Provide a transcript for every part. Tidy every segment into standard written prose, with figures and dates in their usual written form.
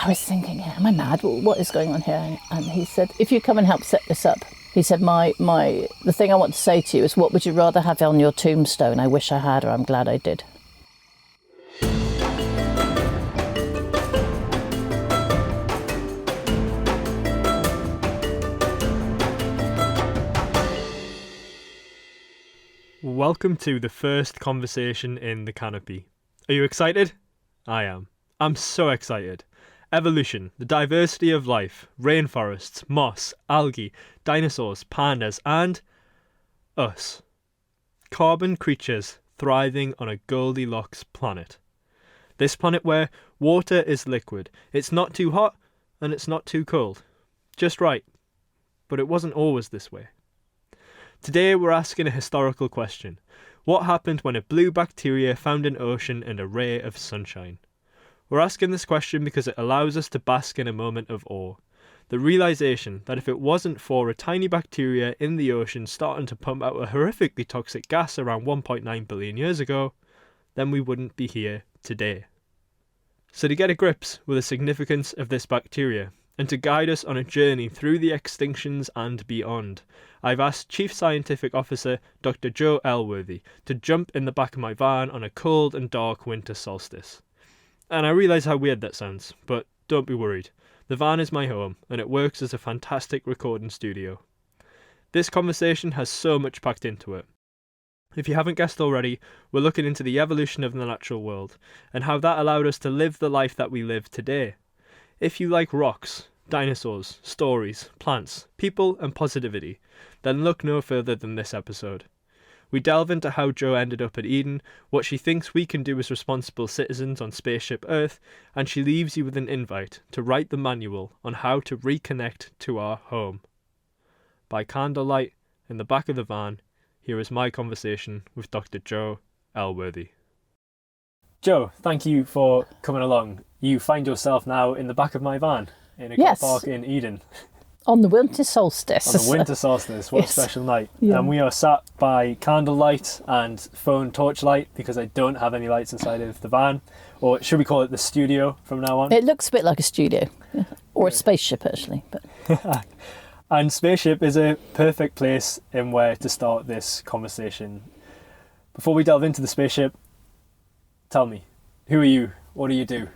I was thinking, am I mad? What is going on here? And he said, if you come and help set this up, he said, the thing I want to say to you is, what would you rather have on your tombstone? I wish I had, or I'm glad I did. Welcome to the first conversation in the Canopy. Are you excited? I am. I'm so excited. Evolution, the diversity of life, rainforests, moss, algae, dinosaurs, pandas, and us. Carbon creatures thriving on a Goldilocks planet. This planet where water is liquid. It's not too hot and it's not too cold. Just right. But it wasn't always this way. Today we're asking a historical question. What happened when a blue bacteria found an ocean and a ray of sunshine? We're asking this question because it allows us to bask in a moment of awe. The realisation that if it wasn't for a tiny bacteria in the ocean starting to pump out a horrifically toxic gas around 1.9 billion years ago, then we wouldn't be here today. So to get a grips with the significance of this bacteria, and to guide us on a journey through the extinctions and beyond, I've asked Chief Scientific Officer Dr. Jo Elworthy to jump in the back of my van on a cold and dark winter solstice. And I realise how weird that sounds, but don't be worried. The van is my home, and it works as a fantastic recording studio. This conversation has so much packed into it. If you haven't guessed already, we're looking into the evolution of the natural world, and how that allowed us to live the life that we live today. If you like rocks, dinosaurs, stories, plants, people, and positivity, then look no further than this episode. We delve into how Jo ended up at Eden, what she thinks we can do as responsible citizens on Spaceship Earth, and she leaves you with an invite to write the manual on how to reconnect to our home. By candlelight, in the back of the van, here is my conversation with Dr. Jo Elworthy. Jo, thank you for coming along. You find yourself now in the back of my van in a car park in Eden. On the winter solstice. On the winter solstice, what a special night. Yeah. And we are sat by candlelight and phone torchlight because I don't have any lights inside of the van. Or should we call it the studio from now on? It looks a bit like a studio. Or a spaceship, actually. But And Spaceship is a perfect place in where to start this conversation. Before we delve into the spaceship, tell me, who are you? What do you do?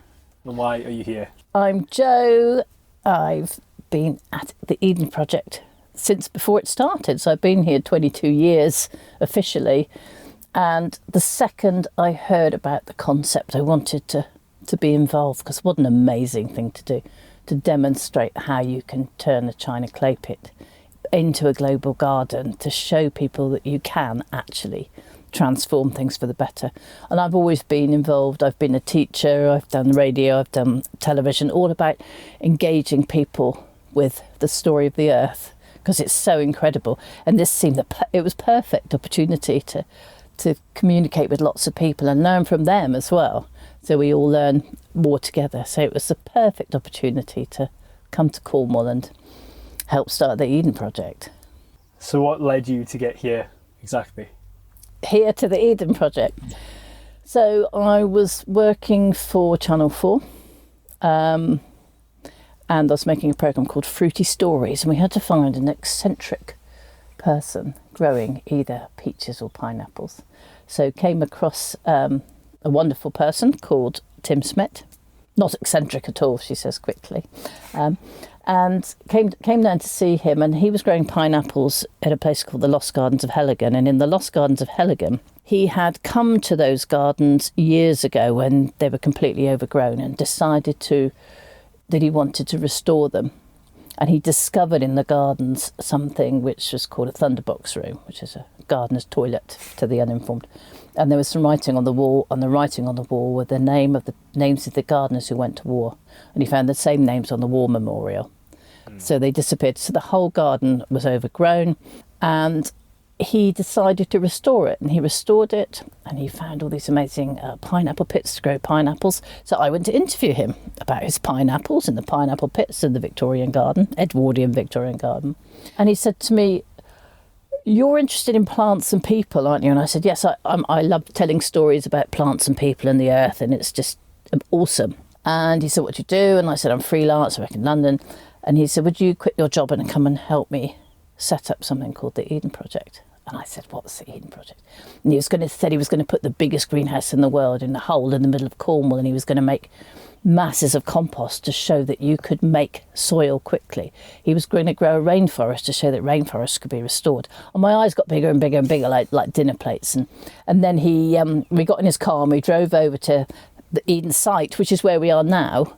And why are you here? I'm Jo. I've been at the Eden Project since before it started. So I've been here 22 years officially. And the second I heard about the concept, I wanted to be involved, because what an amazing thing to do, to demonstrate how you can turn a china clay pit into a global garden, to show people that you can actually transform things for the better. And I've always been involved. I've been a teacher, I've done radio, I've done television, all about engaging people with the story of the earth, because it's so incredible. And this seemed it was perfect opportunity to communicate with lots of people and learn from them as well, so we all learn more together. So it was the perfect opportunity to come to Cornwall and help start the Eden Project. So what led you to get here exactly? Here to the Eden Project. So I was working for Channel 4 and I was making a programme called Fruity Stories, and we had to find an eccentric person growing either peaches or pineapples. So came across a wonderful person called Tim Smet, not eccentric at all, she says quickly, and came down to see him, and he was growing pineapples at a place called the Lost Gardens of Heligan. And in the Lost Gardens of Heligan, he had come to those gardens years ago when they were completely overgrown, and decided that he wanted to restore them. And he discovered in the gardens something which was called a thunderbox room, which is a gardener's toilet to the uninformed. And there was some writing on the wall, and the writing on the wall were the names of the gardeners who went to war. And he found the same names on the war memorial. So they disappeared. So the whole garden was overgrown, and he decided to restore it. And he restored it, and he found all these amazing pineapple pits to grow pineapples. So I went to interview him about his pineapples in the pineapple pits in the Victorian garden, Edwardian Victorian garden. And he said to me, "You're interested in plants and people, aren't you?" And I said, "Yes, I love telling stories about plants and people and the earth, and it's just awesome." And he said, what do you do? And I said, I'm freelance, I work in London. And he said, would you quit your job and come and help me set up something called the Eden Project? And I said, what's the Eden Project? And he said he was going to put the biggest greenhouse in the world in a hole in the middle of Cornwall, and he was going to make masses of compost to show that you could make soil quickly. He was going to grow a rainforest to show that rainforests could be restored. And my eyes got bigger and bigger and bigger, like dinner plates. And then we got in his car and we drove over to the Eden site, which is where we are now.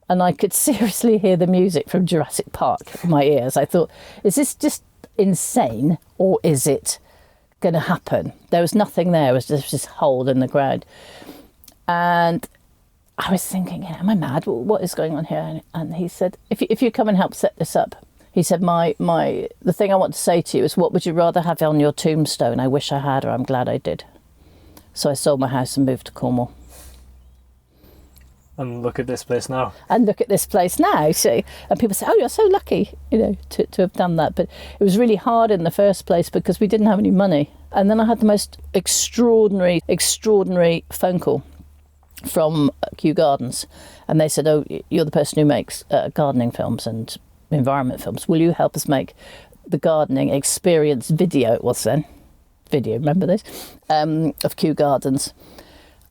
And I could seriously hear the music from Jurassic Park in my ears. I thought, is this just insane, or is it going to happen? There was nothing there. It was just this hole in the ground. And I was thinking, am I mad? What is going on here? And he said, if you come and help set this up, he said, the thing I want to say to you is, what would you rather have on your tombstone? I wish I had, or I'm glad I did. So I sold my house and moved to Cornwall. And look at this place now. See, and people say, oh, you're so lucky, to have done that. But it was really hard in the first place because we didn't have any money. And then I had the most extraordinary phone call from Kew Gardens. And they said, oh, you're the person who makes gardening films and environment films. Will you help us make the gardening experience video? It was then. Video, remember this? Of Kew Gardens.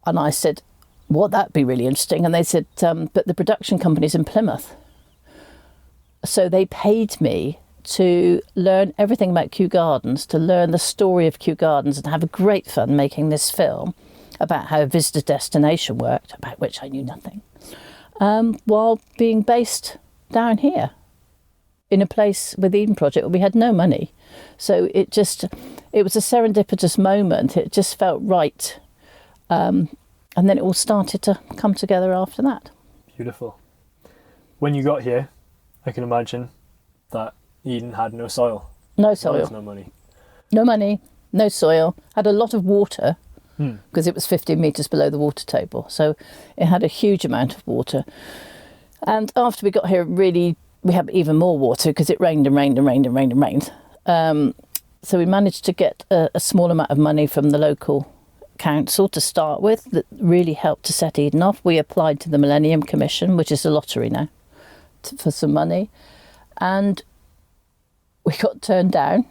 And I said, well, that'd be really interesting. And they said, but the production company's in Plymouth. So they paid me to learn everything about Kew Gardens, to learn the story of Kew Gardens, and have a great fun making this film about how a visitor destination worked, about which I knew nothing, while being based down here in a place with the Eden Project where we had no money. So it was a serendipitous moment. It just felt right. And then it all started to come together after that. Beautiful. When you got here, I can imagine that Eden had no soil. No soil. There was no money. No money, no soil. Had a lot of water because it was 15 metres below the water table. So it had a huge amount of water. And after we got here, we had even more water because it rained and rained and rained and rained and rained. So we managed to get a small amount of money from the local council to start with that really helped to set Eden off. We applied to the Millennium Commission, which is a lottery now, for some money, and we got turned down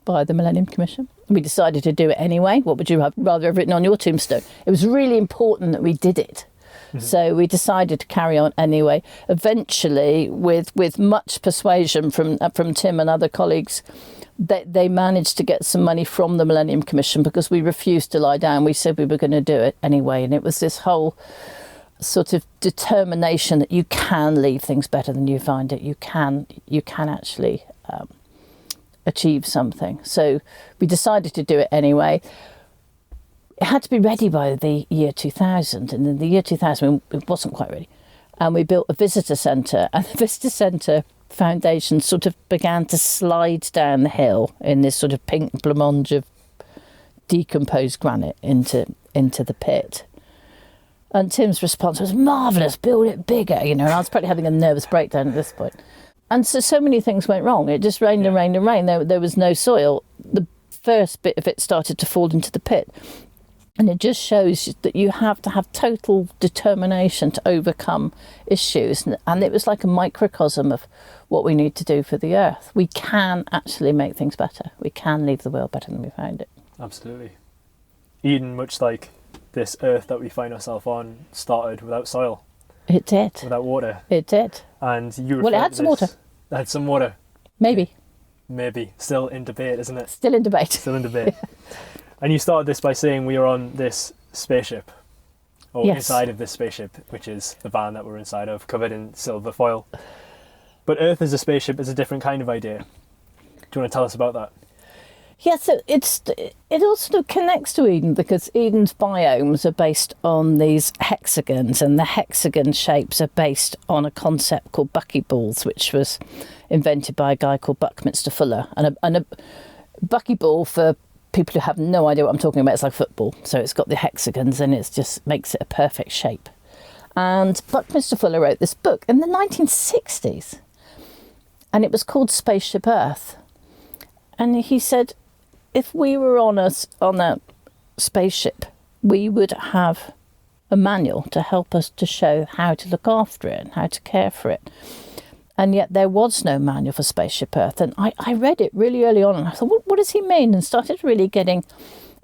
by the Millennium Commission. We decided to do it anyway. What would you rather have written on your tombstone? It was really important that we did it. So we decided to carry on anyway. Eventually, with much persuasion from Tim and other colleagues, they managed to get some money from the Millennium Commission because we refused to lie down. We said we were going to do it anyway. And it was this whole sort of determination that you can leave things better than you find it. You can actually achieve something. So we decided to do it anyway. It had to be ready by the year 2000. And in the year 2000, it wasn't quite ready. And we built a visitor centre. And the visitor centre foundation sort of began to slide down the hill in this sort of pink blancmange of decomposed granite into the pit. And Tim's response was, marvellous, build it bigger, and I was probably having a nervous breakdown at this point. And so many things went wrong. It just rained and rained and rained. There was no soil. The first bit of it started to fall into the pit. And it just shows that you have to have total determination to overcome issues. And it was like a microcosm of what we need to do for the earth. We can actually make things better. We can leave the world better than we found it. Absolutely. Eden, much like this earth that we find ourselves on, started without soil. It did. Without water. It did. And you Well, it had some water. It had some water. Maybe. Still in debate, isn't it? Still in debate. Still in debate. And you started this by saying we are on this spaceship, or inside of this spaceship, which is the van that we're inside of, covered in silver foil. But Earth as a spaceship is a different kind of idea. Do you want to tell us about that? Yeah, so it all sort of connects to Eden because Eden's biomes are based on these hexagons, and the hexagon shapes are based on a concept called buckyballs, which was invented by a guy called Buckminster Fuller. And a buckyball, for people who have no idea what I'm talking about, it's like football. So it's got the hexagons and it just makes it a perfect shape. And Buckminster Fuller wrote this book in the 1960s, and it was called Spaceship Earth. And he said, if we were on a spaceship, we would have a manual to help us to show how to look after it and how to care for it. And yet there was no manual for Spaceship Earth. And I read it really early on and I thought, what does he mean? And started really getting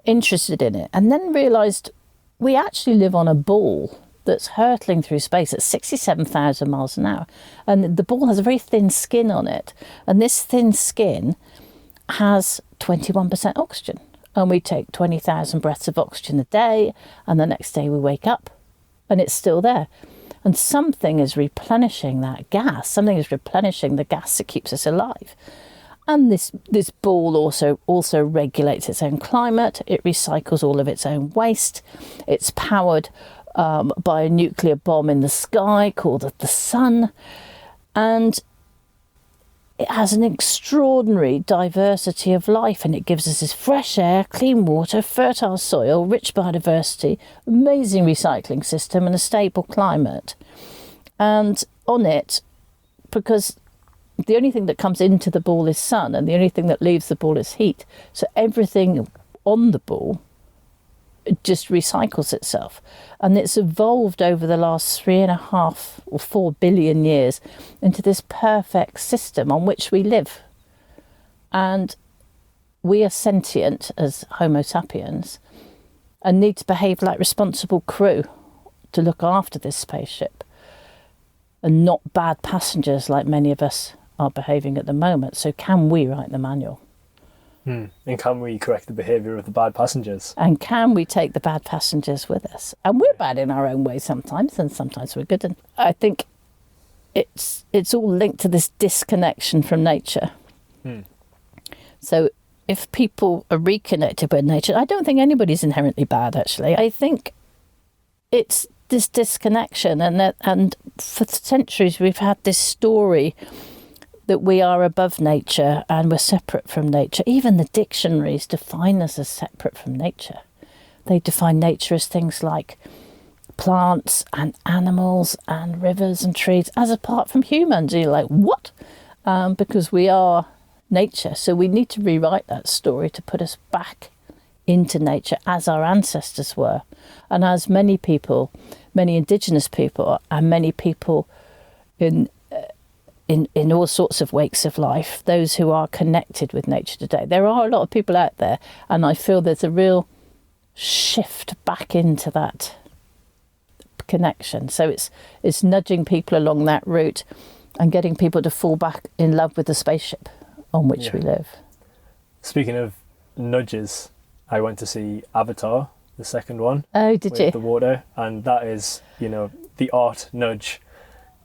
interested in it. And then realised we actually live on a ball that's hurtling through space at 67,000 miles an hour. And the ball has a very thin skin on it. And this thin skin has 21% oxygen. And we take 20,000 breaths of oxygen a day. And the next day we wake up and it's still there. And something is replenishing that gas. Something is replenishing the gas that keeps us alive. And this ball also regulates its own climate. It recycles all of its own waste. It's powered by a nuclear bomb in the sky called the sun. And it has an extraordinary diversity of life, and it gives us this fresh air, clean water, fertile soil, rich biodiversity, amazing recycling system and a stable climate. And on it, because the only thing that comes into the ball is sun and the only thing that leaves the ball is heat. So everything on the ball just recycles itself. And it's evolved over the last 3.5 or 4 billion years into this perfect system on which we live. And we are sentient as Homo sapiens and need to behave like responsible crew to look after this spaceship and not bad passengers like many of us are behaving at the moment. So can we write the manual? And can we correct the behaviour of the bad passengers? And can we take the bad passengers with us? And we're bad in our own way sometimes, and sometimes we're good. And I think it's all linked to this disconnection from nature. So if people are reconnected with nature, I don't think anybody's inherently bad, actually. I think it's this disconnection, and for centuries we've had this story that we are above nature and we're separate from nature. Even the dictionaries define us as separate from nature. They define nature as things like plants and animals and rivers and trees as apart from humans. And you're like, what? Because we are nature. So we need to rewrite that story to put us back into nature as our ancestors were. And as many people, many indigenous people and many people in all sorts of wakes of life, those who are connected with nature today. There are a lot of people out there, and I feel there's a real shift back into that connection. So it's nudging people along that route and getting people to fall back in love with the spaceship on which we live. Speaking of nudges, I went to see Avatar, the second one. Oh, did you? The water, and that is, the art nudge.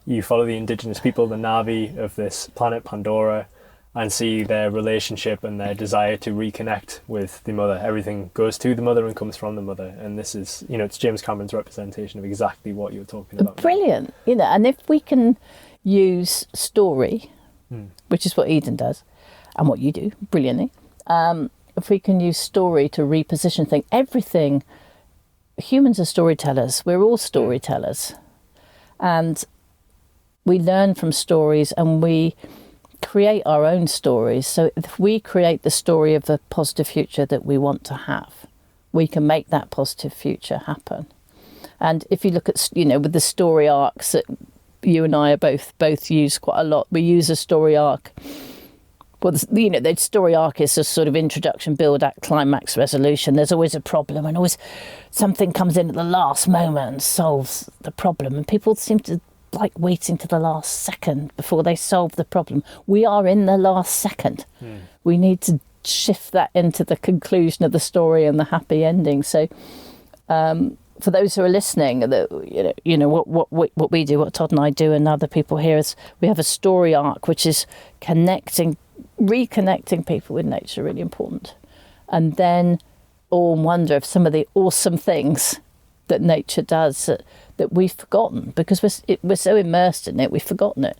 You follow the indigenous people, the Na'vi of this planet Pandora, and see their relationship and their desire to reconnect with the mother. Everything goes to the mother and comes from the mother. And this is, it's James Cameron's representation of exactly what you're talking about. Brilliant. And if we can use story, which is what Eden does, and what you do brilliantly, if we can use story to reposition everything, humans are storytellers. We're all storytellers. And we learn from stories and we create our own stories. So if we create the story of the positive future that we want to have, we can make that positive future happen. And if you look at, with the story arcs that you and I are both use quite a lot, we use a story arc. Well, the story arc is a sort of introduction, build, act, climax, resolution. There's always a problem and always something comes in at the last moment and solves the problem. And people seem to like waiting to the last second before they solve the problem. We are in the last second. We need to shift that into the conclusion of the story and the happy ending. So for those who are listening, what we do, what Tod and I do and other people here, is we have a story arc which is reconnecting people with nature, really important. And then awe and wonder of some of the awesome things that nature does that we've forgotten because we're so immersed in it, we've forgotten it.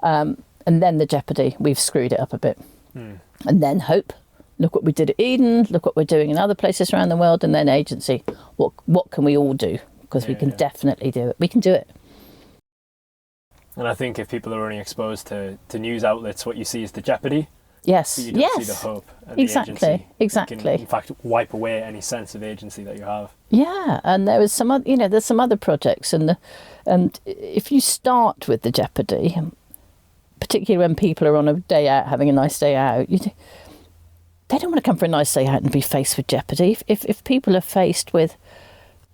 And then the jeopardy, we've screwed it up a bit. And then hope, look what we did at Eden, look what we're doing in other places around the world, and then agency, what can we all do? Because we can definitely do it. We can do it. And I think if people are only exposed to news outlets, what you see is the jeopardy. Yes. But you don't see the hope and Exactly. the agency. Exactly. It can, in fact, wipe away any sense of agency that you have. Yeah, and there was some other, there's some other projects, and if you start with the jeopardy, particularly when people are on a day out, having a nice day out, they don't want to come for a nice day out and be faced with jeopardy. If people are faced with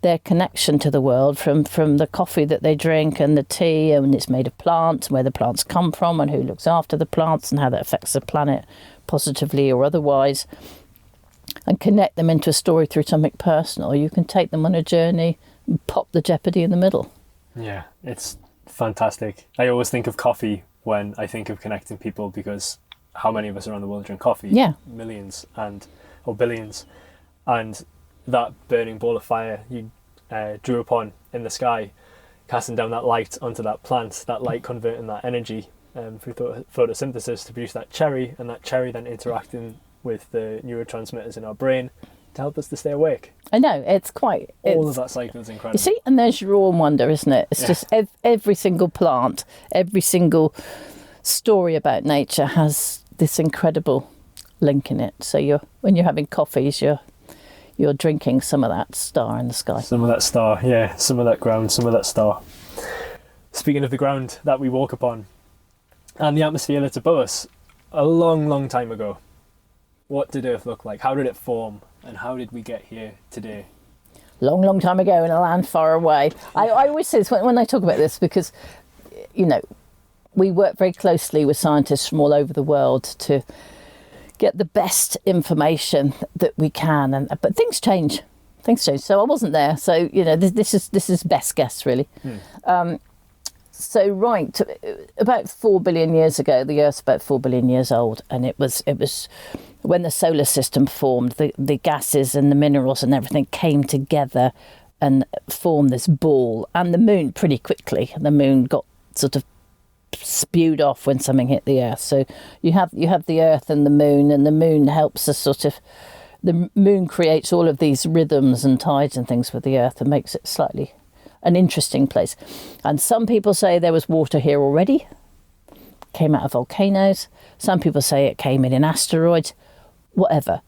their connection to the world from the coffee that they drink and the tea, and it's made of plants, and where the plants come from and who looks after the plants and how that affects the planet positively or otherwise, and connect them into a story through something personal, you can take them on a journey and pop the jeopardy in the middle. Yeah, it's fantastic. I always think of coffee when I think of connecting people, because how many of us around the world drink coffee? Yeah. Millions or billions. And that burning ball of fire you drew upon in the sky, casting down that light onto that plant, that light converting that energy through photosynthesis to produce that cherry, and that cherry then interacting with the neurotransmitters in our brain to help us to stay awake. I know, All of that cycle is incredible. You see, and there's your awe and wonder, isn't it? It's just every single plant, every single story about nature has this incredible link in it. So when you're having coffees, you're drinking some of that star in the sky. Some of that star, yeah. Some of that ground, some of that star. Speaking of the ground that we walk upon and the atmosphere that's above us, a long, long time ago, what did Earth look like? How did it form? And how did we get here today? Long, long time ago in a land far away. I always say this when I talk about this, because, we work very closely with scientists from all over the world to get the best information that we can. But things change. So I wasn't there. So, this is best guess, really. About 4 billion years ago, the Earth's about 4 billion years old, and it was when the solar system formed, the gases and the minerals and everything came together and formed this ball, and the moon pretty quickly. The moon got sort of spewed off when something hit the Earth. So you have the Earth and the moon helps us the moon creates all of these rhythms and tides and things with the Earth and makes it slightly an interesting place. And some people say there was water here already, came out of volcanoes. Some people say it came in asteroids. Whatever,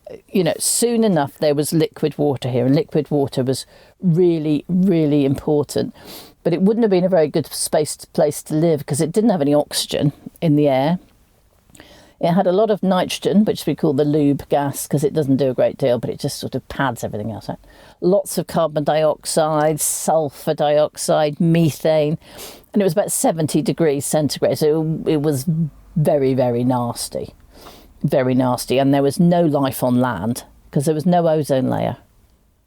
soon enough there was liquid water here, and liquid water was really, really important. But it wouldn't have been a very good place to live, because it didn't have any oxygen in the air. It had a lot of nitrogen, which we call the lube gas, because it doesn't do a great deal, but it just sort of pads everything else out. Lots of carbon dioxide, sulfur dioxide, methane, and it was about 70 degrees centigrade, so it was very, very nasty. Very nasty, and there was no life on land because there was no ozone layer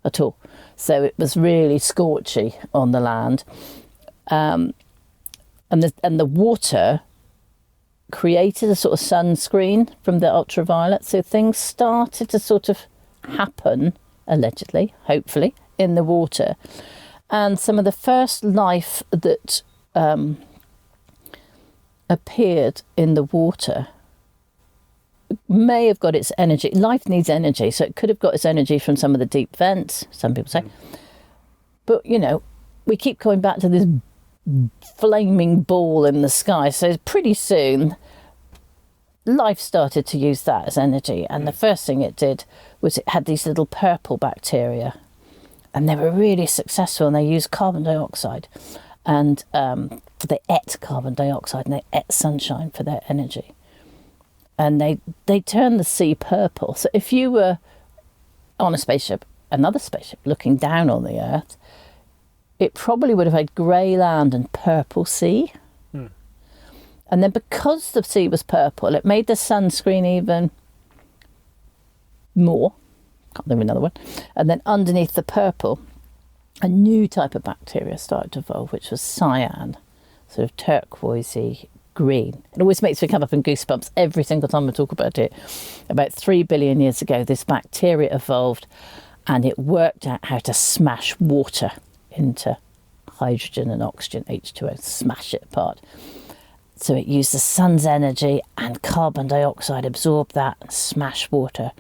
at all. So it was really scorchy on the land, and the water created a sort of sunscreen from the ultraviolet. So things started to sort of happen, allegedly, hopefully, in the water, and some of the first life that appeared in the water may have got its energy. Life needs energy, so it could have got its energy from some of the deep vents, some people say. But, we keep going back to this flaming ball in the sky. So pretty soon, life started to use that as energy. And the first thing it did was it had these little purple bacteria. And they were really successful, and they used carbon dioxide. And they ate carbon dioxide, and they ate sunshine for their energy. And they turned the sea purple. So if you were on another spaceship, looking down on the Earth, it probably would have had grey land and purple sea. And then because the sea was purple, it made the sunscreen even more. Can't think of another one. And then underneath the purple, a new type of bacteria started to evolve, which was cyan, sort of turquoisey green. It always makes me come up in goosebumps every single time I talk about it. About 3 billion years ago, this bacteria evolved, and it worked out how to smash water into hydrogen and oxygen, H2O, smash it apart. So it used the sun's energy and carbon dioxide, absorbed that, and smashed water,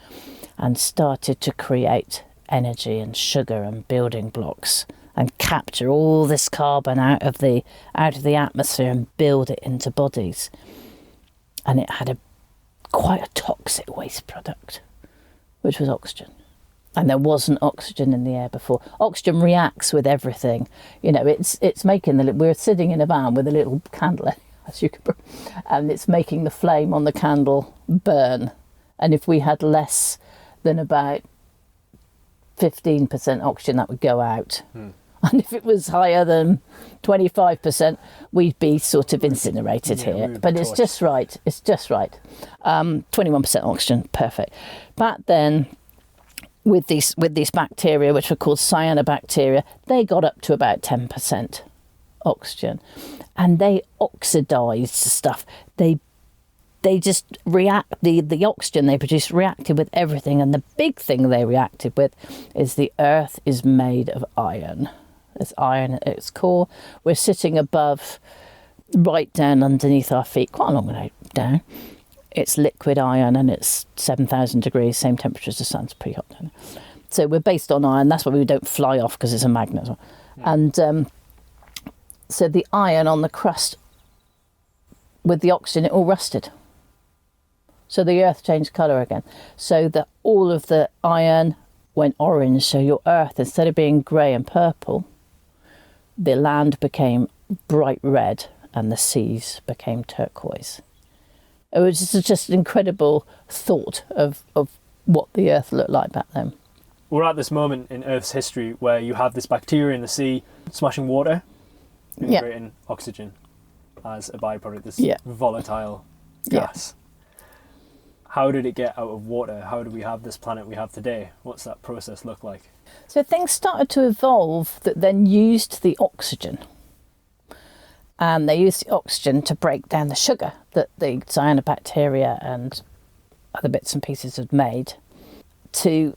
and started to create energy and sugar and building blocks, and capture all this carbon out of the atmosphere and build it into bodies. And it had a quite a toxic waste product, which was oxygen. And there wasn't oxygen in the air before. Oxygen reacts with everything. You know, it's making we're sitting in a van with a little candle, as you could, and it's making the flame on the candle burn. And if we had less than about 15% oxygen, that would go out. And if it was higher than 25%, we'd be sort of incinerated here. But it's just right. It's just right. 21% oxygen, perfect. Back then, with these bacteria, which were called cyanobacteria, they got up to about 10% oxygen, and they oxidized stuff. They just react. The oxygen they produced reacted with everything, and the big thing they reacted with is the Earth is made of iron. There's iron at its core. We're sitting above, right down underneath our feet, quite a long way down. It's liquid iron, and it's 7,000 degrees, same temperature as the sun. It's pretty hot down there. So we're based on iron. That's why we don't fly off, because it's a magnet. And so the iron on the crust with the oxygen, it all rusted. So the Earth changed colour again. So that all of the iron went orange. So your Earth, instead of being grey and purple, the land became bright red and the seas became turquoise. It was just an incredible thought of what the Earth looked like back then. We're at this moment in Earth's history where you have this bacteria in the sea smashing water and creating oxygen as a byproduct, this volatile gas. How did it get out of water? How do we have this planet we have today? What's that process look like? So things started to evolve that then used the oxygen. And they used the oxygen to break down the sugar that the cyanobacteria and other bits and pieces had made to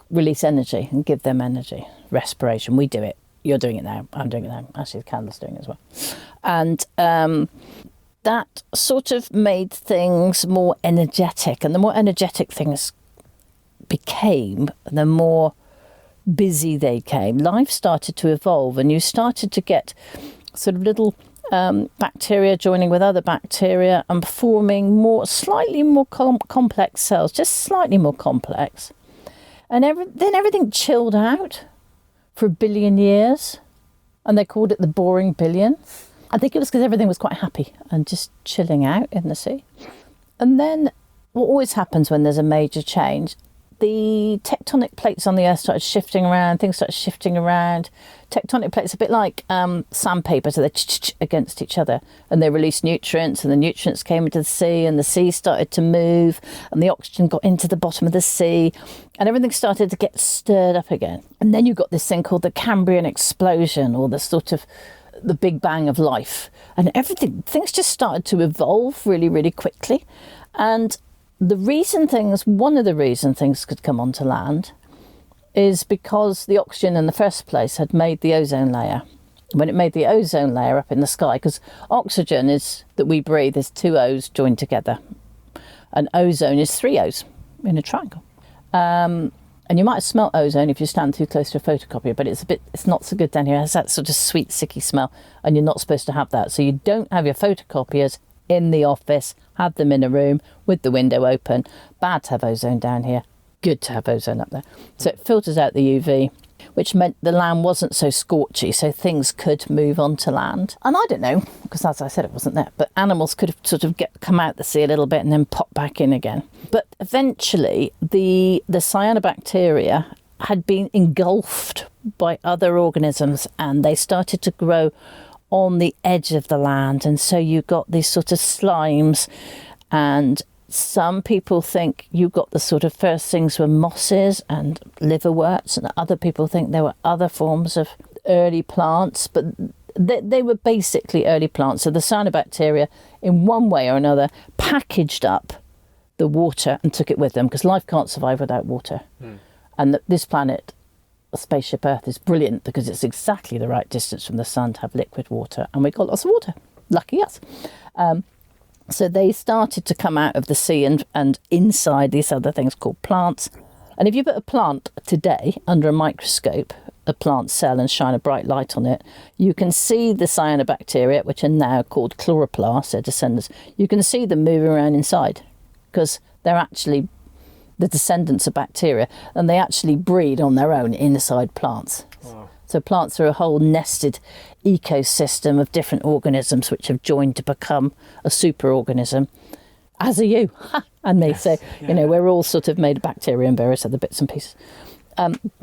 release energy and give them energy. Respiration, we do it. You're doing it now. I'm doing it now. Actually, the candle's doing it as well. And that sort of made things more energetic. And the more energetic things became, the more busy they came. Life started to evolve, and you started to get sort of little bacteria joining with other bacteria and forming slightly more complex cells, just slightly more complex. And then everything chilled out for 1 billion years, and they called it the boring billion. I think it was because everything was quite happy and just chilling out in the sea. And then what always happens when there's a major change, the tectonic plates on the Earth started shifting around, things started shifting around. Tectonic plates, a bit like sandpaper, so they're against each other, and they released nutrients, and the nutrients came into the sea, and the sea started to move, and the oxygen got into the bottom of the sea, and everything started to get stirred up again. And then you got this thing called the Cambrian explosion, or the sort of the Big Bang of life, and things just started to evolve really, really quickly. And one of the reasons things could come onto land is because the oxygen in the first place had made the ozone layer. When it made the ozone layer up in the sky, because oxygen that we breathe is 2 O's joined together, and ozone is 3 O's in a triangle. And you might have smelt ozone if you stand too close to a photocopier, but it's not so good down here. It has that sort of sweet, sicky smell, and you're not supposed to have that. So you don't have your photocopiers in the office, have them in a room with the window open. Bad to have ozone down here, good to have ozone up there. So it filters out the UV, which meant the land wasn't so scorchy, so things could move onto land. And I don't know, because as I said, it wasn't there, but animals could have sort of come out the sea a little bit and then pop back in again. But eventually, the cyanobacteria had been engulfed by other organisms, and they started to grow on the edge of the land, and so you got these sort of slimes, and some people think you got the sort of first things were mosses and liverworts, and other people think there were other forms of early plants, but they were basically early plants. So the cyanobacteria, in one way or another, packaged up the water and took it with them, because life can't survive without water. And this planet, spaceship Earth, is brilliant because it's exactly the right distance from the sun to have liquid water, and we got lots of water. Lucky us. So they started to come out of the sea and inside these other things called plants. And if you put a plant today under a microscope, a plant cell, and shine a bright light on it, you can see the cyanobacteria, which are now called chloroplasts, their descendants. You can see them moving around inside, because they're actually the descendants of bacteria, and they actually breed on their own inside plants. Wow. So plants are a whole nested ecosystem of different organisms which have joined to become a superorganism, as are you and me. Yes. So, we're all sort of made of bacteria and various other bits and pieces.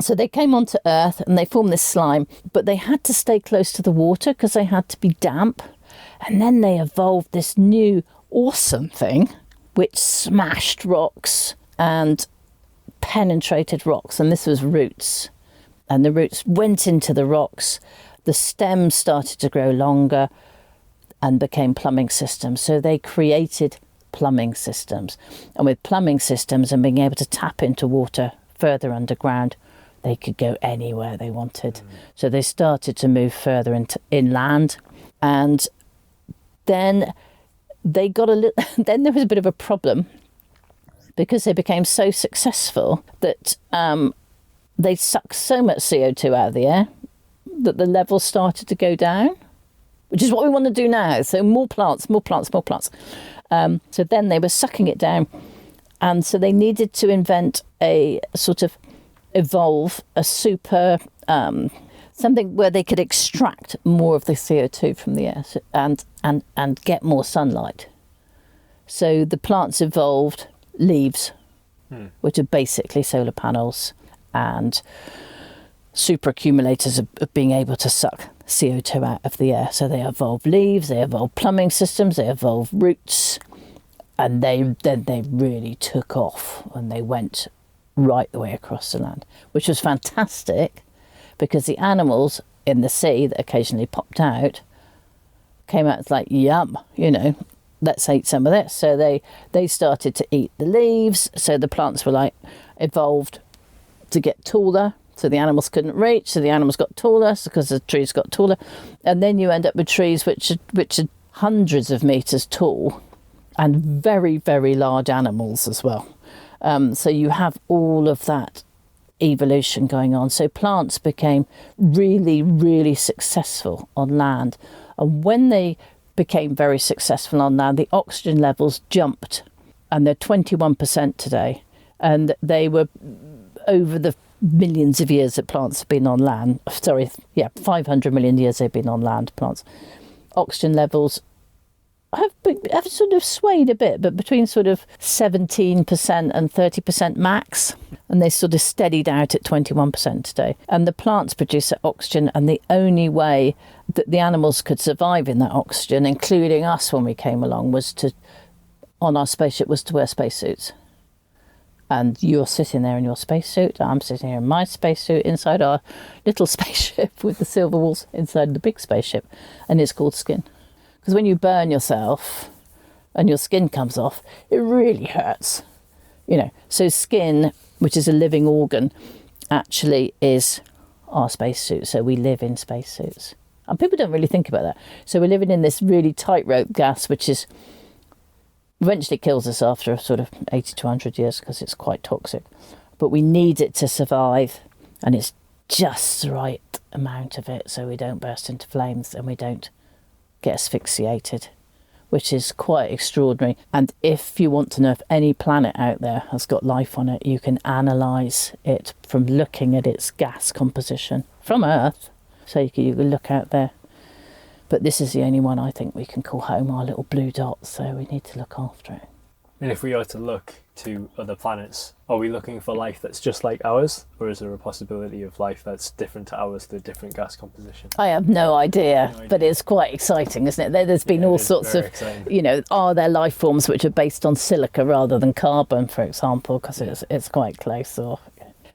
So they came onto Earth and they formed this slime, but they had to stay close to the water because they had to be damp. And then they evolved this new awesome thing which smashed rocks and penetrated rocks. And this was roots. And the roots went into the rocks. The stems started to grow longer and became plumbing systems. So they created plumbing systems. And with plumbing systems and being able to tap into water further underground, they could go anywhere they wanted. So they started to move further into inland, and then they got then there was a bit of a problem because they became so successful that they sucked so much CO2 out of the air that the levels started to go down, which is what we want to do now. So more plants. So then they were sucking it down. And so they needed to invent evolve a super, something where they could extract more of the CO2 from the air and get more sunlight. So the plants evolved leaves, which are basically solar panels and super accumulators of being able to suck CO2 out of the air. So they evolved leaves, they evolved plumbing systems, they evolved roots. And they really took off and they went right the way across the land, which was fantastic because the animals in the sea that occasionally popped out came out like, yum, let's eat some of this. So they started to eat the leaves. So the plants were evolved to get taller. So the animals couldn't reach. So the animals got taller because the trees got taller. And then you end up with trees which are hundreds of meters tall. And very, very large animals as well. So you have all of that evolution going on. So plants became really, really successful on land. And when they became very successful on land, the oxygen levels jumped. And they're 21% today. And they were over the millions of years that plants have been on land. 500 million years they've been on land, plants. Oxygen levels have sort of swayed a bit, but between sort of 17% and 30% max, and they sort of steadied out at 21% today. And the plants produce that oxygen, and the only way that the animals could survive in that oxygen, including us when we came along, on our spaceship, was to wear spacesuits. And you're sitting there in your spacesuit, I'm sitting here in my spacesuit inside our little spaceship with the silver walls inside the big spaceship, and it's called skin. Because when you burn yourself and your skin comes off, it really hurts. So skin, which is a living organ, actually is our spacesuit. So we live in spacesuits. And people don't really think about that. So we're living in this really tightrope gas, which is eventually kills us after sort of 80 to 100 years because it's quite toxic. But we need it to survive. And it's just the right amount of it so we don't burst into flames and we don't get asphyxiated, which is quite extraordinary. And if you want to know if any planet out there has got life on it, you can analyse it from looking at its gas composition from Earth. So you can look out there. But this is the only one I think we can call home, our little blue dot, so we need to look after it. And if we are to look to other planets, are we looking for life that's just like ours, or is there a possibility of life that's different to ours, the different gas composition? I have no idea, but it's quite exciting, isn't it? There's been all sorts of, are there life forms which are based on silica rather than carbon, for example, because it's quite close.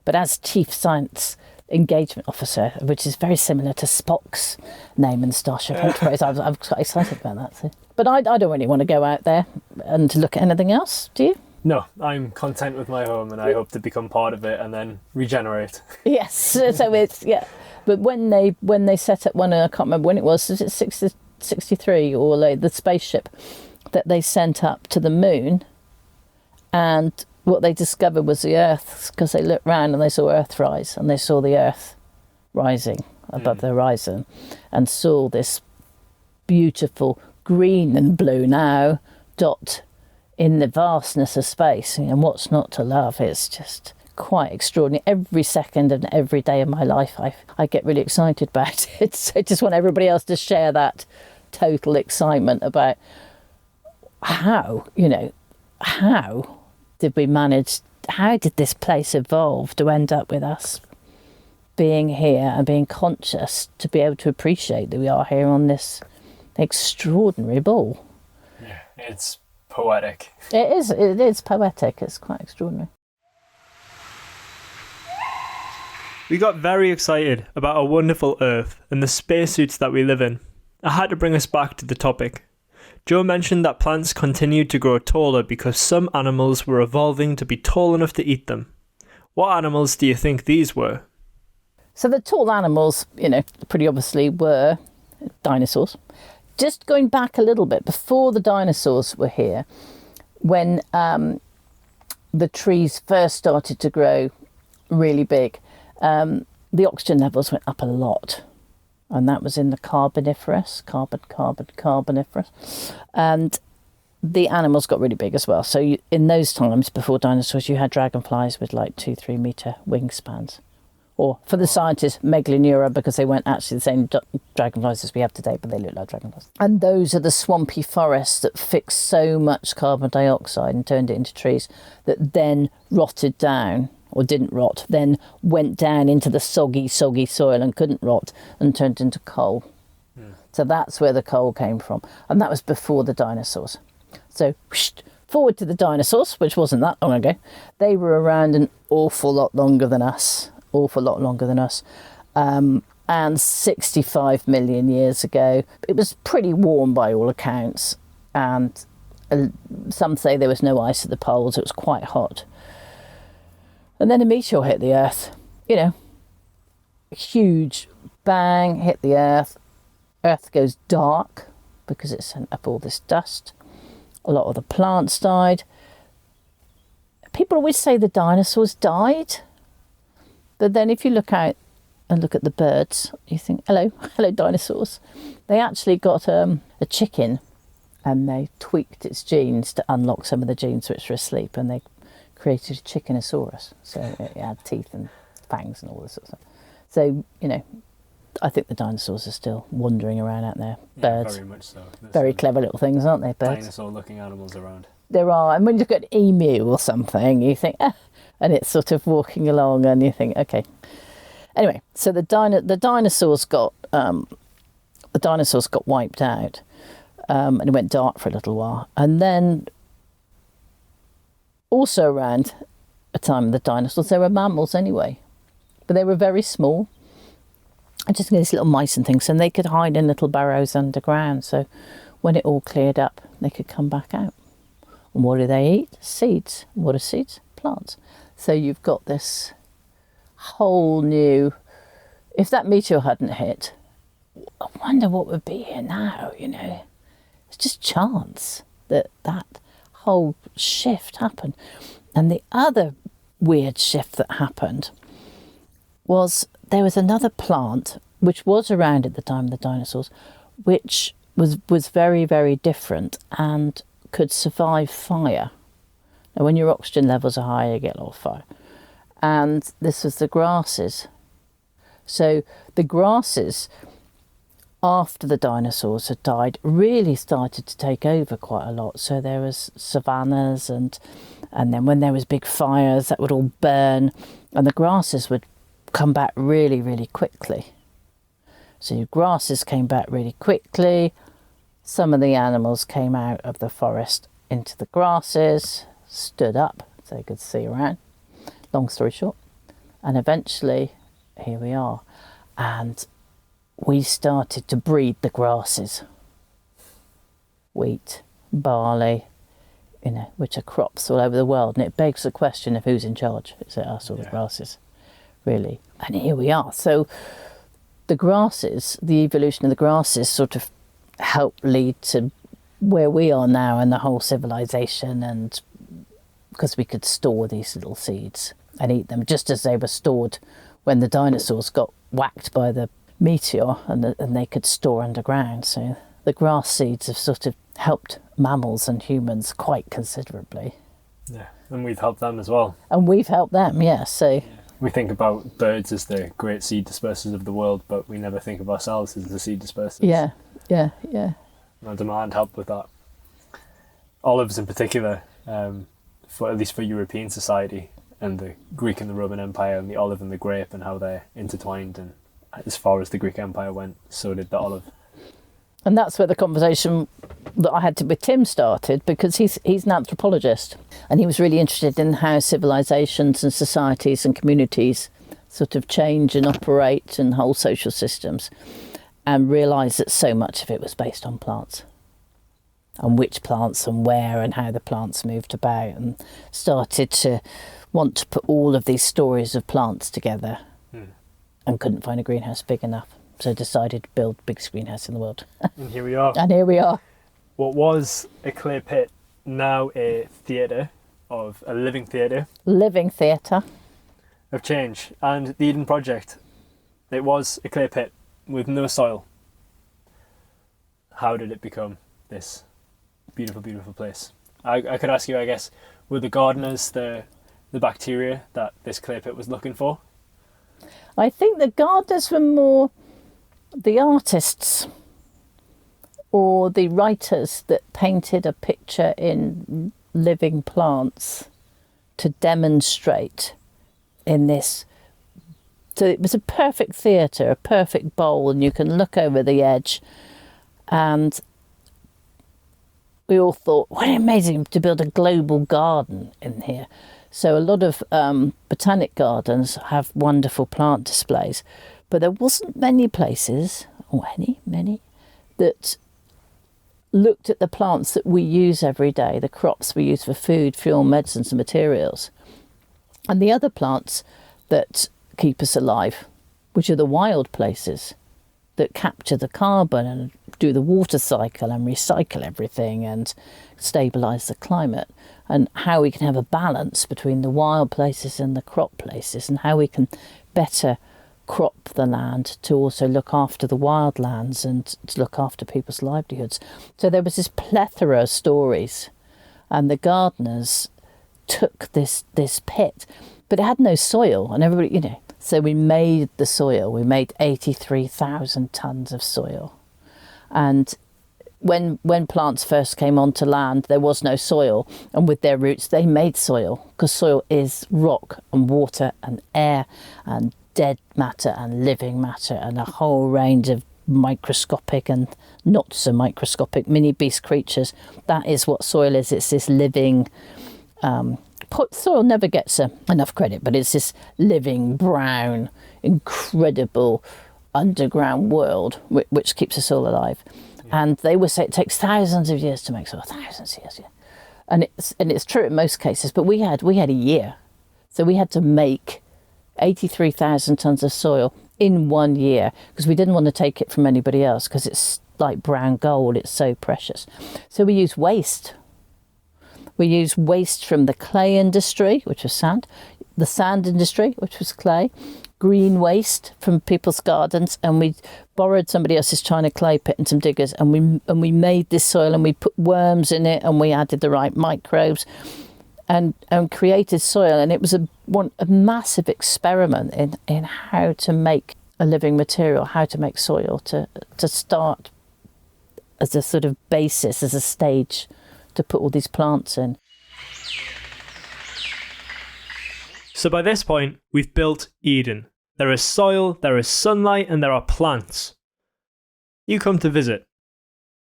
But as Chief Science Engagement Officer, which is very similar to Spock's name in Starship Enterprise, I'm quite excited about that. So. But I don't really want to go out there and look at anything else, do you? No, I'm content with my home and I hope to become part of it and then regenerate. Yes, so it's, But when they set up one, I can't remember when it was it 63 or the spaceship that they sent up to the moon, and what they discovered was the Earth, because they looked round and they saw Earth rise, and they saw the Earth rising above the horizon and saw this beautiful green and blue now dot in the vastness of space. And what's not to love? It's just quite extraordinary. Every second of every day of my life, I get really excited about it. So I just want everybody else to share that total excitement about how did we manage, how did this place evolve to end up with us being here and being conscious to be able to appreciate that we are here on this extraordinary ball. Yeah, it's poetic. It is poetic. It's quite extraordinary. We got very excited about our wonderful Earth and the spacesuits that we live in. I had to bring us back to the topic. Jo mentioned that plants continued to grow taller because some animals were evolving to be tall enough to eat them. What animals do you think these were? So the tall animals, pretty obviously were dinosaurs. Just going back a little bit, before the dinosaurs were here, when the trees first started to grow really big, the oxygen levels went up a lot. And that was in the Carboniferous. And the animals got really big as well. So in those times, before dinosaurs, you had dragonflies with like 2-3 metre wingspans. Or for the scientists, Meganeura, because they weren't actually the same dragonflies as we have today, but they look like dragonflies. And those are the swampy forests that fixed so much carbon dioxide and turned it into trees that then rotted down, or didn't rot, then went down into the soggy soil and couldn't rot and turned into coal. So that's where the coal came from. And that was before the dinosaurs. So forward to the dinosaurs, which wasn't that long ago. They were around an awful lot longer than us. And 65 million years ago, it was pretty warm by all accounts. And some say there was no ice at the poles. It was quite hot. And then a meteor hit the Earth, a huge bang, hit the Earth. Earth goes dark because it sent up all this dust. A lot of the plants died. People always say the dinosaurs died. But then if you look out and look at the birds, you think, hello dinosaurs. They actually got a chicken and they tweaked its genes to unlock some of the genes which were asleep, and they created a Chickenosaurus. So it had teeth and fangs and all this sort of stuff. So, I think the dinosaurs are still wandering around out there. Birds. Very much so. There's very clever little things, aren't they, birds? Dinosaur-looking animals around. There are. And when you look at an emu or something, you think, and it's sort of walking along and you think, okay. Anyway, so the dinosaurs got wiped out, and it went dark for a little while. And then also around a time of the dinosaurs, there were mammals anyway, but they were very small, and just these little mice and things, and they could hide in little burrows underground. So when it all cleared up, they could come back out. And what do they eat? Seeds. What are seeds? Plants. So you've got this whole new, if that meteor hadn't hit, I wonder what would be here now, It's just chance that whole shift happened. And the other weird shift that happened was there was another plant which was around at the time of the dinosaurs, which was very, very different and could survive fire. Now, when your oxygen levels are high, you get a lot of fire. And this was the grasses. So the grasses, after the dinosaurs had died, really started to take over quite a lot. So there was savannas, and then when there was big fires, that would all burn, and the grasses would come back really, really quickly. So your grasses came back really quickly. Some of the animals came out of the forest into the grasses, stood up so they could see around. Long story short. And eventually, here we are. And we started to breed the grasses. Wheat, barley, which are crops all over the world. And it begs the question of who's in charge. Is it us or the grasses, really? And here we are. So the grasses, the evolution of the grasses sort of helped lead to where we are now and the whole civilization, and because we could store these little seeds and eat them just as they were stored when the dinosaurs got whacked by the meteor, and they could store underground. So the grass seeds have sort of helped mammals and humans quite considerably. Yeah, and we've helped them as well. And we've helped them, yeah. So we think about birds as the great seed dispersers of the world, but we never think of ourselves as the seed dispersers. Yeah. I demand help with that. Olives in particular, for at least for European society, and the Greek and the Roman Empire, and the olive and the grape, and how they're intertwined. And as far as the Greek Empire went, so did the olive. And that's where the conversation that I had with Tim started, because he's an anthropologist, and he was really interested in how civilizations and societies and communities sort of change and operate, and whole social systems, and realised that so much of it was based on plants, and which plants and where and how the plants moved about, and started to want to put all of these stories of plants together, and couldn't find a greenhouse big enough. So decided to build the biggest greenhouse in the world. And here we are. And here we are. What was a clay pit, now a theatre, of a living theatre. Living theatre. Of change. And the Eden Project, it was a clay pit with no soil. How did it become this beautiful, beautiful place? I could ask you, I guess, were the gardeners the bacteria that this clay pit was looking for? I think the gardeners were more the artists or the writers that painted a picture in living plants to demonstrate in this. So it was a perfect theatre, a perfect bowl, and you can look over the edge. And we all thought, what amazing to build a global garden in here. So a lot of botanic gardens have wonderful plant displays, but there wasn't many places, or many, that looked at the plants that we use every day, the crops we use for food, fuel, medicines and materials, and the other plants that keep us alive, which are the wild places that capture the carbon and do the water cycle and recycle everything and stabilise the climate, and how we can have a balance between the wild places and the crop places, and how we can better crop the land to also look after the wildlands and to look after people's livelihoods. So there was this plethora of stories, and the gardeners took this pit, but it had no soil, and everybody, so we made the soil. We made 83,000 tonnes of soil. And when plants first came onto land, there was no soil, and with their roots they made soil, because soil is rock and water and air and dead matter and living matter and a whole range of microscopic and not so microscopic mini beast creatures. That is what soil is. It's this living soil never gets enough credit, but it's this living, brown, incredible underground world which keeps us all alive. Yeah. And they would say it takes thousands of years to make soil, thousands of years, yeah. And it's true in most cases, but we had a year. So we had to make 83,000 tonnes of soil in 1 year, because we didn't want to take it from anybody else, because it's like brown gold, it's so precious. So we use waste. We used waste from the clay industry, which was sand, the sand industry, which was clay, green waste from people's gardens, and we borrowed somebody else's china clay pit and some diggers, and we made this soil, and we put worms in it, and we added the right microbes, and created soil. And it was a massive experiment in how to make a living material, how to make soil, to start as a sort of basis, as a stage to put all these plants in. So by this point, we've built Eden. There is soil, there is sunlight, and there are plants. You come to visit.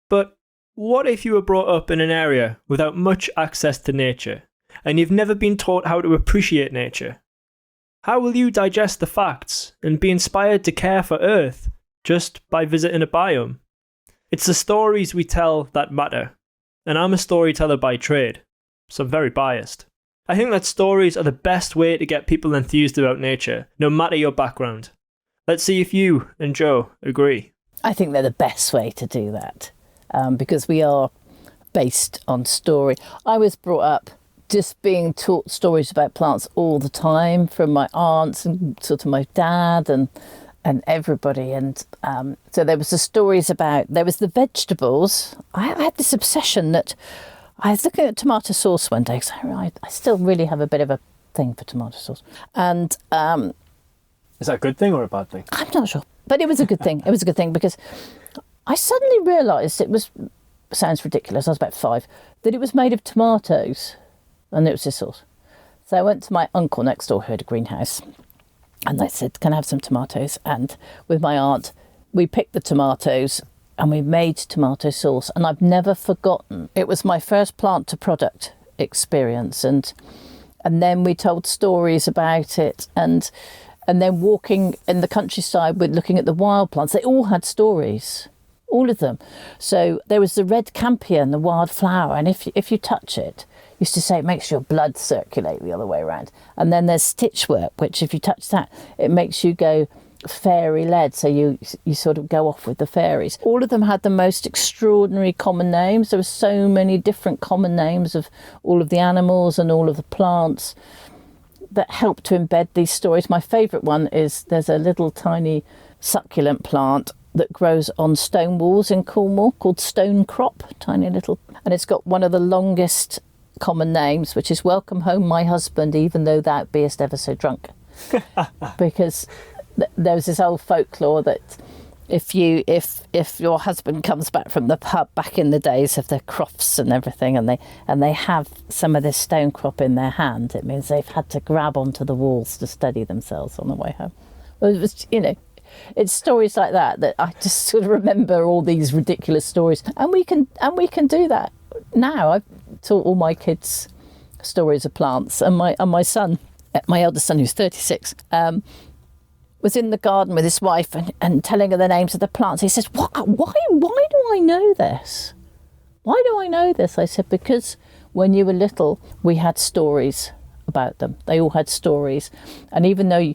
But what if you were brought up in an area without much access to nature, and you've never been taught how to appreciate nature? How will you digest the facts and be inspired to care for Earth just by visiting a biome? It's the stories we tell that matter. And I'm a storyteller by trade, so I'm very biased. I think that stories are the best way to get people enthused about nature, no matter your background. Let's see if you and Jo agree. I think they're the best way to do that, because we are based on story. I was brought up just being taught stories about plants all the time from my aunts and sort of my dad, and and everybody. And so there was the stories about, there was the vegetables. I had this obsession that I was looking at tomato sauce one day, because I still really have a bit of a thing for tomato sauce. And is that a good thing or a bad thing? I'm not sure, but it was a good thing. It was a good thing because I suddenly realised sounds ridiculous, I was about 5, that it was made of tomatoes, and it was this sauce. So I went to my uncle next door who had a greenhouse, and I said, can I have some tomatoes? And with my aunt, we picked the tomatoes and we made tomato sauce, and I've never forgotten. It was my first plant to product experience, and then we told stories about it, and then walking in the countryside, we're looking at the wild plants. They all had stories, all of them. So there was the red campion, the wild flower, and if you touch it, used to say it makes your blood circulate the other way around. And then there's stitchwork, which if you touch that, it makes you go fairy-led, so you sort of go off with the fairies. All of them had the most extraordinary common names. There were so many different common names of all of the animals and all of the plants that helped to embed these stories. My favourite one is there's a little tiny succulent plant that grows on stone walls in Cornwall called stone crop, tiny little, and it's got one of the longest common names, which is welcome home my husband, even though thou beest ever so drunk. Because there was this old folklore that if your husband comes back from the pub back in the days of the crofts and everything, and they have some of this stone crop in their hand, it means they've had to grab onto the walls to steady themselves on the way home. Well, it was, it's stories like that I just sort of remember, all these ridiculous stories, and we can do that now. I've taught all my kids stories of plants, and my son, my eldest son, who's 36, was in the garden with his wife and telling her the names of the plants. He says, why do I know this? Why do I know this? I said, because when you were little, we had stories about them. They all had stories. And even though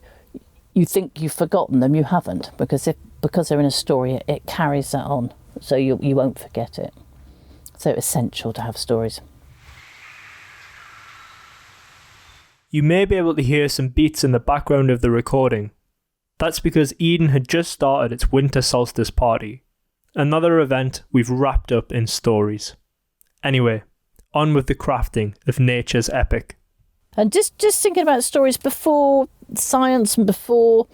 you think you've forgotten them, you haven't, because they're in a story, it carries that on. So you won't forget it. So it's essential to have stories. You may be able to hear some beats in the background of the recording. That's because Eden had just started its winter solstice party, another event we've wrapped up in stories. Anyway, on with the crafting of nature's epic. And just thinking about stories before science and before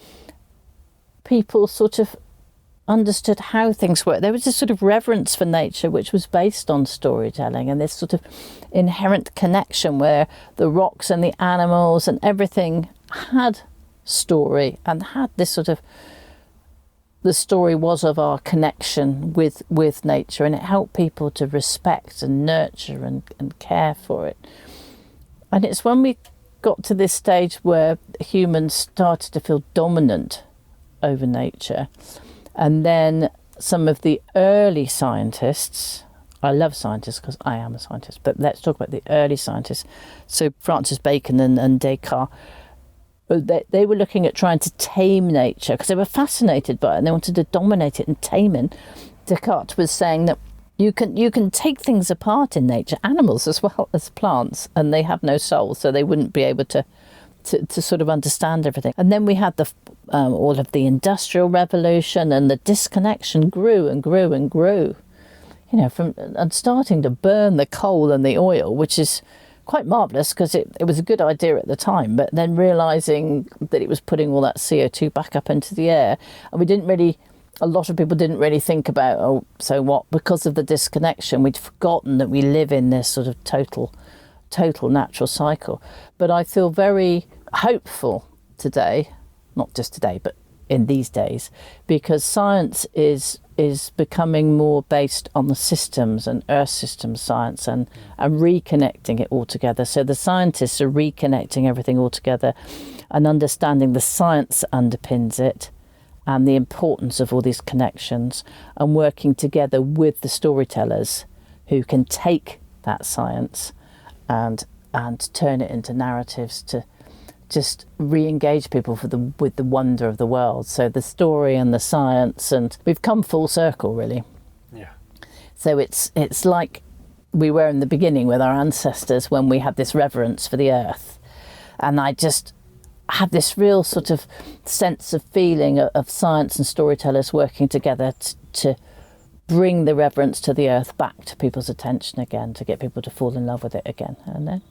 people sort of understood how things work, there was this sort of reverence for nature which was based on storytelling, and this sort of inherent connection where the rocks and the animals and everything had story, and had this sort of, the story was of our connection with nature, and it helped people to respect and nurture and care for it. And it's when we got to this stage where humans started to feel dominant over nature, and then some of the early scientists, I love scientists because I am a scientist, but let's talk about the early scientists. So Francis Bacon and Descartes, they were looking at trying to tame nature because they were fascinated by it and they wanted to dominate it and tame it. Descartes was saying that you can take things apart in nature, animals as well as plants, and they have no soul, so they wouldn't be able to sort of understand everything. And then we had all of the Industrial Revolution, and the disconnection grew and grew and grew. And starting to burn the coal and the oil, which is quite marvellous because it was a good idea at the time, but then realising that it was putting all that CO2 back up into the air, and a lot of people didn't really think about, so what, because of the disconnection, we'd forgotten that we live in this sort of total natural cycle. But I feel very hopeful today, not just today, but in these days, because science is becoming more based on the systems and earth system science and reconnecting it all together. So the scientists are reconnecting everything all together and understanding the science underpins it and the importance of all these connections, and working together with the storytellers who can take that science and turn it into narratives to just re-engage people with the wonder of the world. So the story and the science, and we've come full circle, really. Yeah. So it's like we were in the beginning with our ancestors when we had this reverence for the earth. And have this real sort of sense of feeling of science and storytellers working together to bring the reverence to the earth back to people's attention again, to get people to fall in love with it again. And then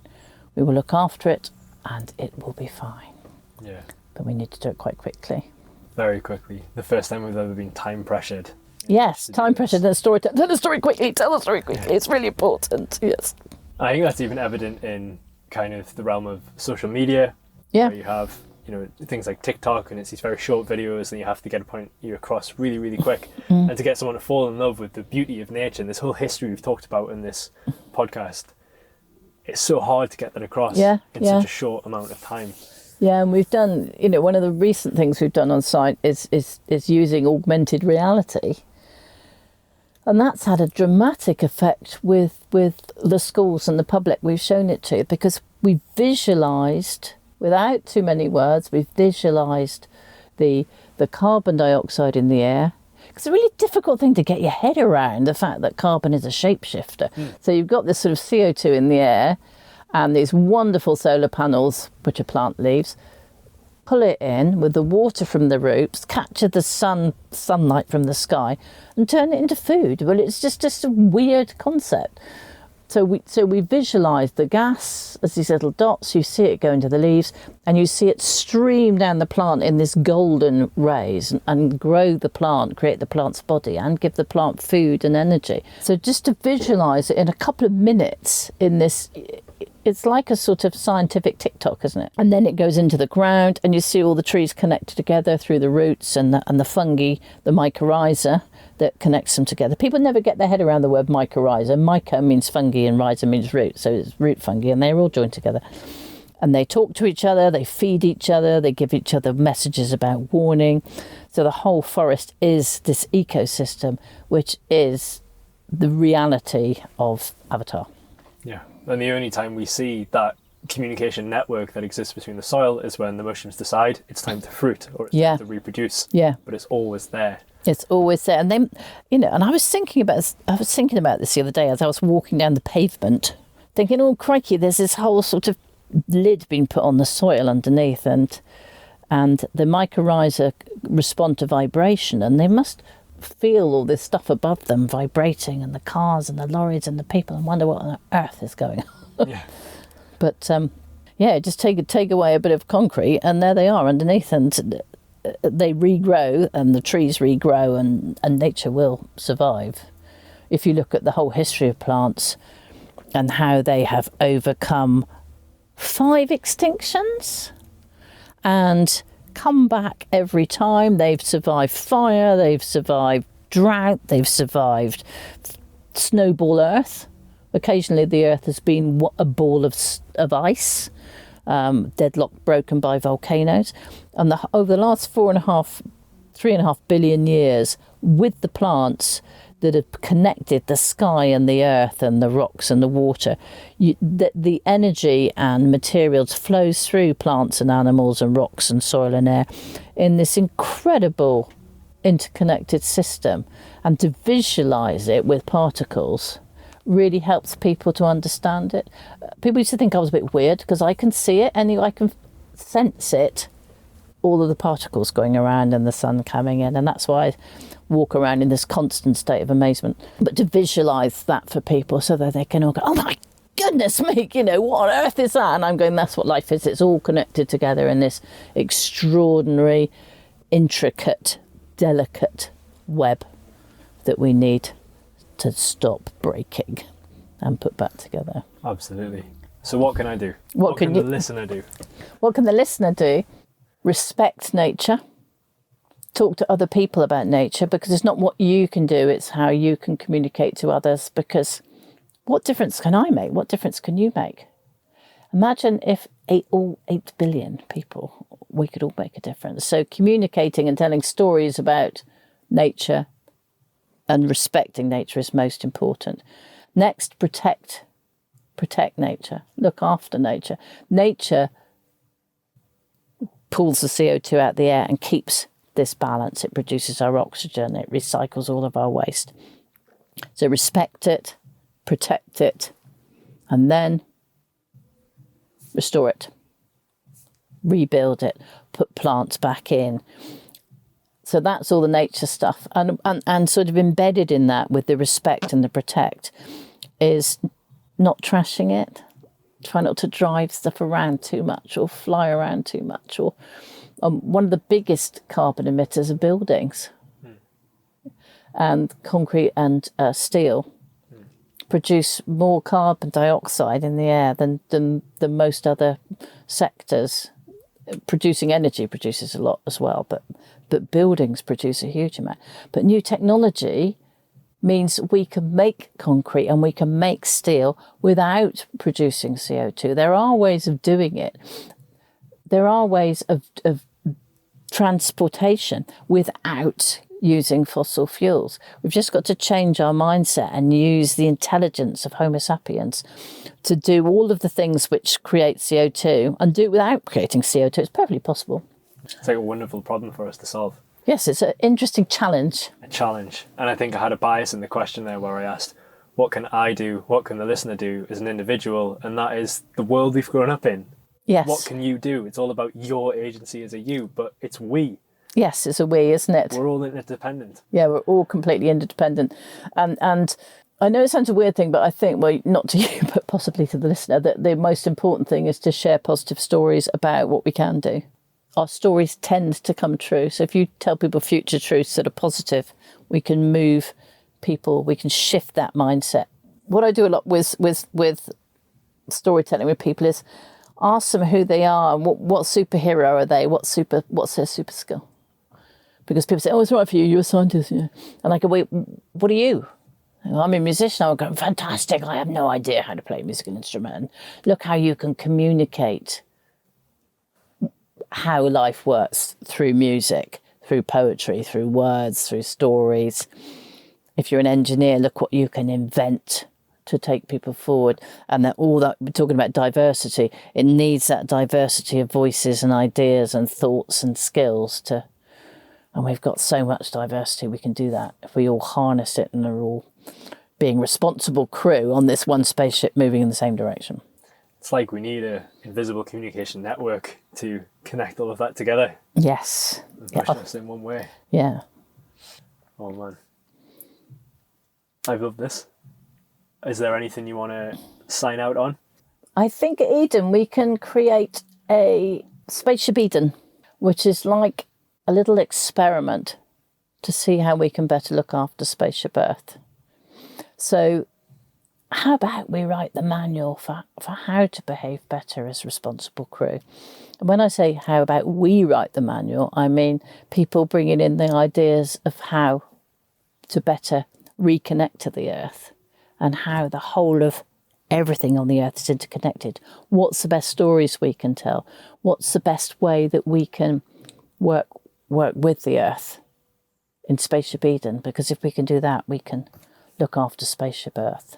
we will look after it and it will be fine. Yeah. But we need to do it quite quickly. Very quickly. The first time we've ever been time pressured. Yes, time pressured. Tell the story quickly. It's really important. Yes. I think that's even evident in kind of the realm of social media. Yeah. Where you have, things like TikTok, and it's these very short videos, and you have to get a point across really, really quick. And to get someone to fall in love with the beauty of nature and this whole history we've talked about in this podcast, it's so hard to get that across in such a short amount of time. Yeah, and we've done, one of the recent things we've done on site is using augmented reality. And that's had a dramatic effect with the schools and the public we've shown it to, because we visualised, without too many words, we've visualised the carbon dioxide in the air. It's a really difficult thing to get your head around, the fact that carbon is a shapeshifter. So you've got this sort of CO2 in the air and these wonderful solar panels, which are plant leaves, pull it in with the water from the roots, capture the sunlight from the sky and turn it into food. Well, it's just a weird concept. So we visualise the gas as these little dots. You see it go into the leaves and you see it stream down the plant in this golden rays and grow the plant, create the plant's body and give the plant food and energy. So just to visualise it in a couple of minutes in this, it's like a sort of scientific TikTok, isn't it? And then it goes into the ground and you see all the trees connected together through the roots and the fungi, the mycorrhiza that connects them together. People never get their head around the word mycorrhiza. Myco means fungi and rhiza means root, so it's root fungi, and they're all joined together. And they talk to each other, they feed each other, they give each other messages about warning. So the whole forest is this ecosystem, which is the reality of Avatar. Yeah, and the only time we see that communication network that exists between the soil is when the mushrooms decide it's time to fruit or it's time to reproduce. Yeah. But it's always there. It's always there. And then, and I was thinking about this the other day as I was walking down the pavement, thinking, oh, crikey, there's this whole sort of lid being put on the soil underneath, and the mycorrhiza respond to vibration, and they must feel all this stuff above them vibrating, and the cars and the lorries and the people, and wonder what on earth is going on. Yeah. But just take away a bit of concrete, and there they are underneath, and they regrow, and the trees regrow, and nature will survive. If you look at the whole history of plants and how they have overcome 5 extinctions and come back every time, they've survived fire, they've survived drought, they've survived snowball earth. Occasionally the earth has been a ball of ice, deadlocked, broken by volcanoes. And over the last 3.5 billion years, with the plants that have connected the sky and the earth and the rocks and the water, the energy and materials flows through plants and animals and rocks and soil and air in this incredible interconnected system. And to visualise it with particles really helps people to understand it. People used to think I was a bit weird because I can see it and I can sense it, all of the particles going around and the sun coming in, and that's why I walk around in this constant state of amazement. But to visualise that for people so that they can all go, oh my goodness me, what on earth is that? And I'm going, that's what life is. It's all connected together in this extraordinary, intricate, delicate web that we need to stop breaking and put back together. Absolutely. So what can I do? What can the listener do? What can the listener do? Respect nature. Talk to other people about nature, because it's not what you can do, it's how you can communicate to others. Because what difference can I make? What difference can you make? Imagine if all 8 billion people, we could all make a difference. So communicating and telling stories about nature and respecting nature is most important. Next, protect nature. Look after nature. Nature pulls the CO2 out the air and keeps this balance. It produces our oxygen. It recycles all of our waste. So respect it, protect it, and then restore it. rebuild it, put plants back in. So that's all the nature stuff. And sort of embedded in that with the respect and the protect is not trashing it. Try not to drive stuff around too much or fly around too much. Or one of the biggest carbon emitters are buildings. And concrete and steel produce more carbon dioxide in the air than most other sectors. Producing energy produces a lot as well, but buildings produce a huge amount. But new technology means we can make concrete and we can make steel without producing CO2. There are ways of doing it. There are ways of transportation without using fossil fuels. We've just got to change our mindset and use the intelligence of Homo sapiens to do all of the things which create CO2 and do it without creating CO2. It's perfectly possible. It's like a wonderful problem for us to solve. Yes, it's an interesting challenge. A challenge. And I think I had a bias in the question there where I asked, what can I do? What can the listener do as an individual? And that is the world we've grown up in. Yes. What can you do? It's all about your agency as a you, but it's we. Yes, it's a we, isn't it? We're all interdependent. Yeah, we're all completely interdependent. And I know it sounds a weird thing, but I think, well, not to you, but possibly to the listener, that the most important thing is to share positive stories about what we can do. Our stories tend to come true. So if you tell people future truths that are positive, we can move people, we can shift that mindset. What I do a lot with storytelling with people is ask them who they are and what superhero are they, what's their super skill. Because people say, oh, it's right for you, you're a scientist. Yeah. And I go, wait, what are you? I'm a musician. I go, fantastic, I have no idea how to play a musical instrument. Look how you can communicate how life works through music, through poetry, through words, through stories. If you're an engineer, look what you can invent to take people forward. And that all that we're talking about diversity, it needs that diversity of voices and ideas and thoughts and skills to. And we've got so much diversity, we can do that if we all harness it and are all being responsible crew on this one spaceship moving in the same direction. It's like we need an invisible communication network to connect all of that together. Yes. And push us in one way. Yeah. Oh man. I've loved this. Is there anything you want to sign out on? I think at Eden we can create a spaceship Eden, which is like a little experiment to see how we can better look after spaceship Earth. So how about we write the manual for how to behave better as responsible crew? And when I say how about we write the manual, I mean people bringing in the ideas of how to better reconnect to the Earth and how the whole of everything on the Earth is interconnected. What's the best stories we can tell? What's the best way that we can work with the Earth in Spaceship Eden? Because if we can do that, we can look after Spaceship Earth.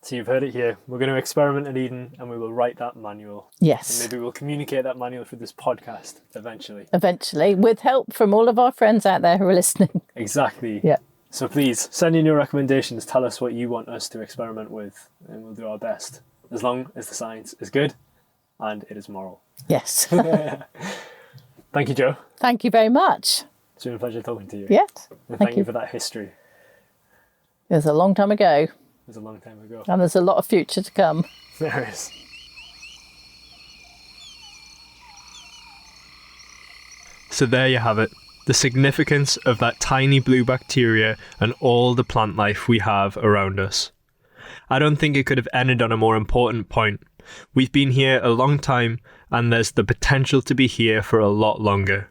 So you've heard it here. We're going to experiment at Eden and we will write that manual. Yes. And maybe we'll communicate that manual through this podcast eventually. Eventually, with help from all of our friends out there who are listening. Exactly. Yeah. So please, send in your recommendations. Tell us what you want us to experiment with and we'll do our best. As long as the science is good and it is moral. Yes. Thank you, Jo. Thank you very much. It's been a pleasure talking to you. Yes. And thank you for that history. It was a long time ago. It was a long time ago. And there's a lot of future to come. There is. So there you have it. The significance of that tiny blue bacteria and all the plant life we have around us. I don't think it could have ended on a more important point. We've been here a long time and there's the potential to be here for a lot longer.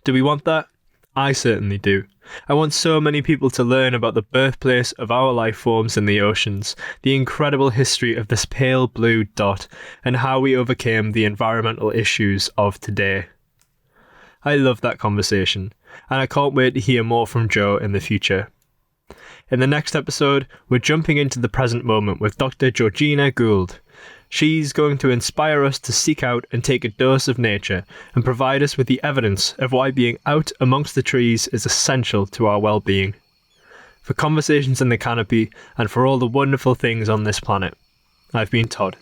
Do we want that? I certainly do. I want so many people to learn about the birthplace of our life forms in the oceans, the incredible history of this pale blue dot, and how we overcame the environmental issues of today. I love that conversation, and I can't wait to hear more from Jo in the future. In the next episode, we're jumping into the present moment with Dr. Georgina Gould. She's going to inspire us to seek out and take a dose of nature and provide us with the evidence of why being out amongst the trees is essential to our well-being. For Conversations in the Canopy and for all the wonderful things on this planet, I've been Tod.